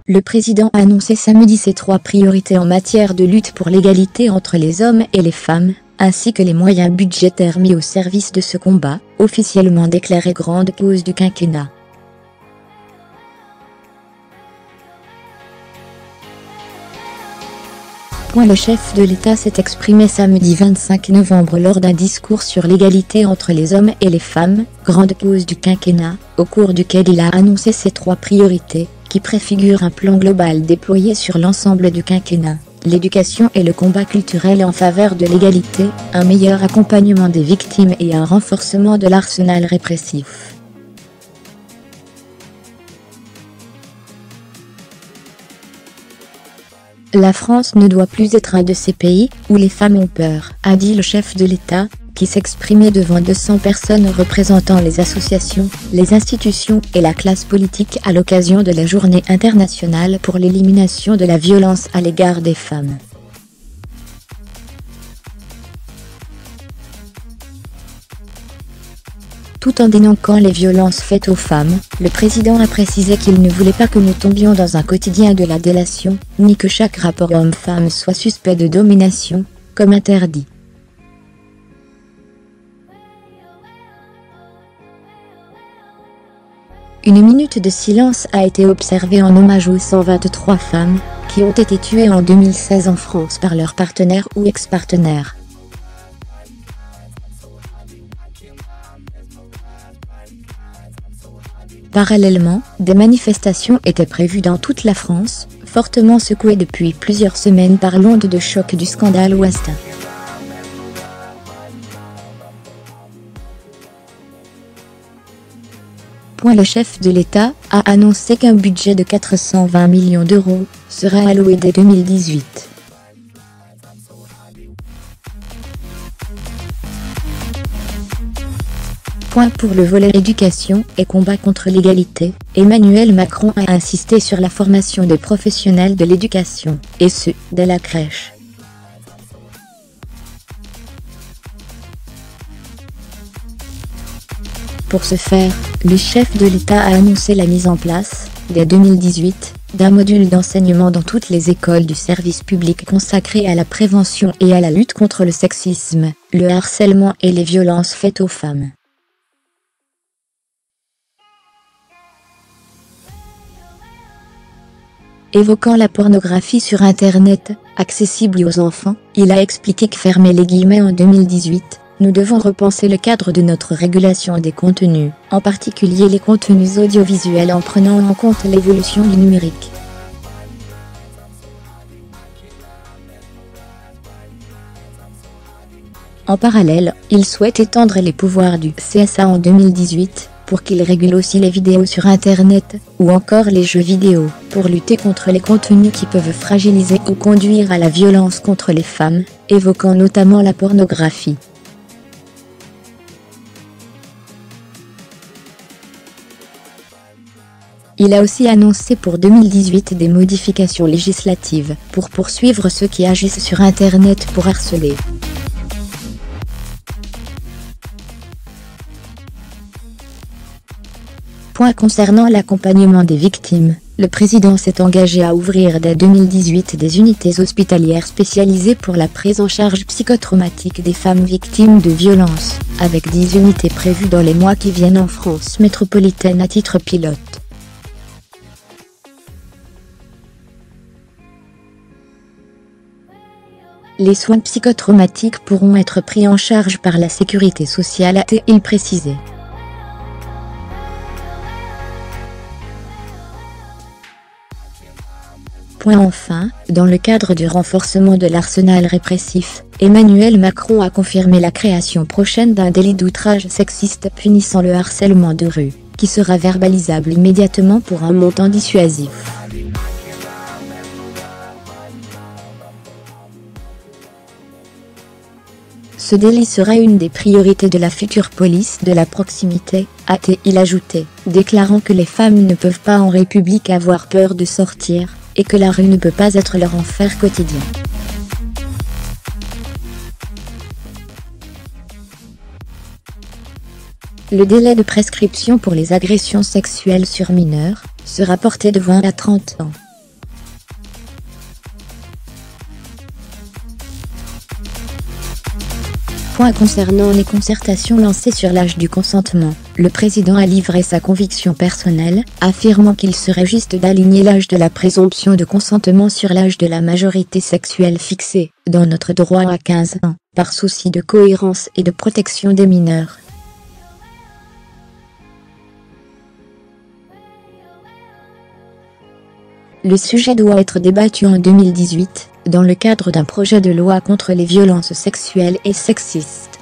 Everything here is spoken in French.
Le président a annoncé samedi ses 3 priorités en matière de lutte pour l'égalité entre les hommes et les femmes, ainsi que les moyens budgétaires mis au service de ce combat, officiellement déclaré grande cause du quinquennat. Le chef de l'État s'est exprimé samedi 25 novembre lors d'un discours sur l'égalité entre les hommes et les femmes, grande cause du quinquennat, au cours duquel il a annoncé ses 3 priorités, qui préfigurent un plan global déployé sur l'ensemble du quinquennat: l'éducation et le combat culturel en faveur de l'égalité, un meilleur accompagnement des victimes et un renforcement de l'arsenal répressif. La France ne doit plus être un de ces pays où les femmes ont peur, a dit le chef de l'État, qui s'exprimait devant 200 personnes représentant les associations, les institutions et la classe politique à l'occasion de la Journée internationale pour l'élimination de la violence à l'égard des femmes. Tout en dénonçant les violences faites aux femmes, le président a précisé qu'il ne voulait pas que nous tombions dans un quotidien de la délation, ni que chaque rapport homme-femme soit suspect de domination, comme interdit. Une minute de silence a été observée en hommage aux 123 femmes, qui ont été tuées en 2016 en France par leurs partenaires ou ex-partenaires. Parallèlement, des manifestations étaient prévues dans toute la France, fortement secouées depuis plusieurs semaines par l'onde de choc du scandale Weinstein. Le chef de l'État a annoncé qu'un budget de 420 millions d'euros sera alloué dès 2018. Pour le volet éducation et combat contre l'égalité, Emmanuel Macron a insisté sur la formation des professionnels de l'éducation, et ce, dès la crèche. Pour ce faire, le chef de l'État a annoncé la mise en place, dès 2018, d'un module d'enseignement dans toutes les écoles du service public consacré à la prévention et à la lutte contre le sexisme, le harcèlement et les violences faites aux femmes. Évoquant la pornographie sur Internet, accessible aux enfants, il a expliqué que fermer les guillemets en 2018, nous devons repenser le cadre de notre régulation des contenus, en particulier les contenus audiovisuels en prenant en compte l'évolution du numérique. En parallèle, il souhaite étendre les pouvoirs du CSA en 2018, pour qu'il régule aussi les vidéos sur Internet, ou encore les jeux vidéo, pour lutter contre les contenus qui peuvent fragiliser ou conduire à la violence contre les femmes, évoquant notamment la pornographie. Il a aussi annoncé pour 2018 des modifications législatives, pour poursuivre ceux qui agissent sur Internet pour harceler. Concernant l'accompagnement des victimes, le président s'est engagé à ouvrir dès 2018 des unités hospitalières spécialisées pour la prise en charge psychotraumatique des femmes victimes de violences, avec 10 unités prévues dans les mois qui viennent en France métropolitaine à titre pilote. Les soins psychotraumatiques pourront être pris en charge par la sécurité sociale, a-t-il précisé. Enfin, dans le cadre du renforcement de l'arsenal répressif, Emmanuel Macron a confirmé la création prochaine d'un délit d'outrage sexiste punissant le harcèlement de rue, qui sera verbalisable immédiatement pour un montant dissuasif. Ce délit sera une des priorités de la future police de la proximité, a-t-il ajouté, déclarant que les femmes ne peuvent pas en République avoir peur de sortir, et que la rue ne peut pas être leur enfer quotidien. Le délai de prescription pour les agressions sexuelles sur mineurs sera porté de 20 à 30 ans. Concernant les concertations lancées sur l'âge du consentement, le président a livré sa conviction personnelle, affirmant qu'il serait juste d'aligner l'âge de la présomption de consentement sur l'âge de la majorité sexuelle fixé, dans notre droit à 15 ans, par souci de cohérence et de protection des mineurs. Le sujet doit être débattu en 2018, dans le cadre d'un projet de loi contre les violences sexuelles et sexistes.